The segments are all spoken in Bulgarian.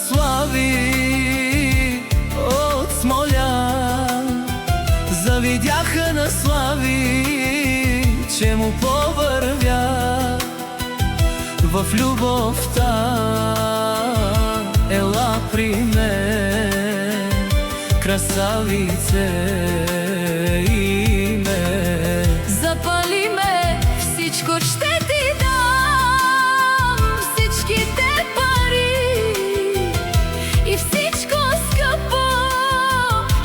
слави от Смолян. Завидяха на Слави, че му повървя в любовта. Ела при мен, красавице име. Запали ме, всичко ще ти дам, всичките пари и всичко скъпо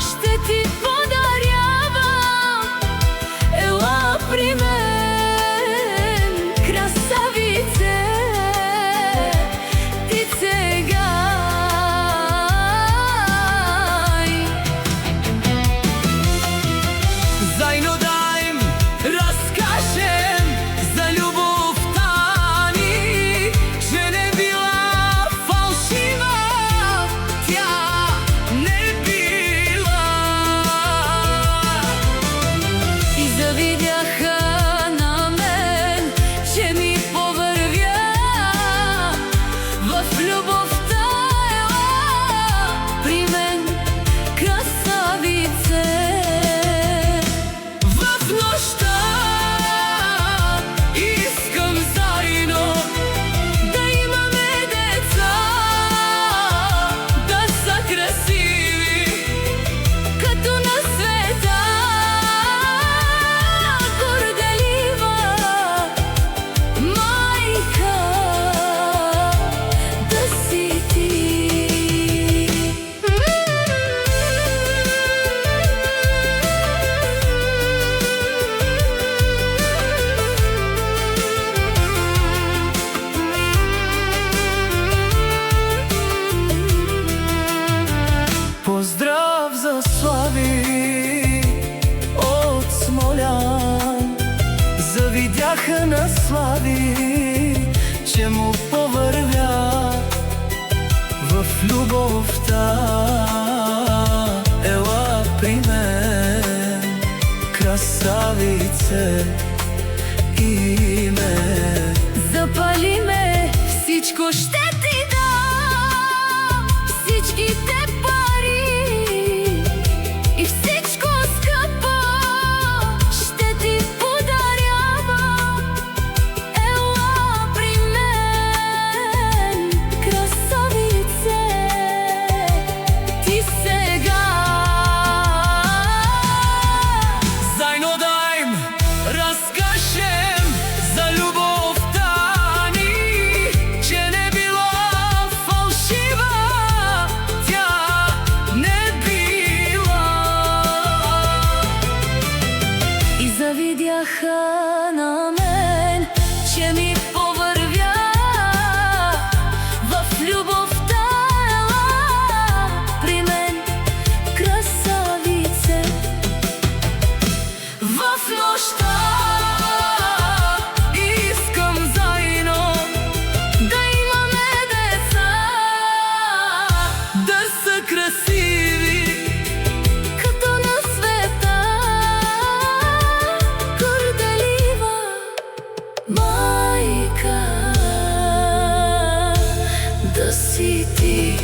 ще ти подарявам. Ела при мен, красавице, ти цегай. Заедно да им разкажем за любовта ни, че не била фалшива, тя не била. И завидяха на мен, че ми повървя в любовта. Ела при мен, красавице. В нощта искам заедно Да имаме деца, да са красиви като на света. Горделива майка да си ти. Поздрав за Слави от Смолян. Завидяха на Слави, че му повървя в любовта. Ела при мен, красавице име. Запали ме, всичко ще ти дам, всичките пари и всичко скъпо ще ти подарявам. Ела при мен, красавице, ти сега. Заедно да им разкажем за любовта ни, че не била фалшива, тя не била. И завидяха на мен, че ми повървя в любовта. Ела при мен, красавице. В нощта искам заедно Да имаме деца, да са красиви като на света. Горделива майка да си ти.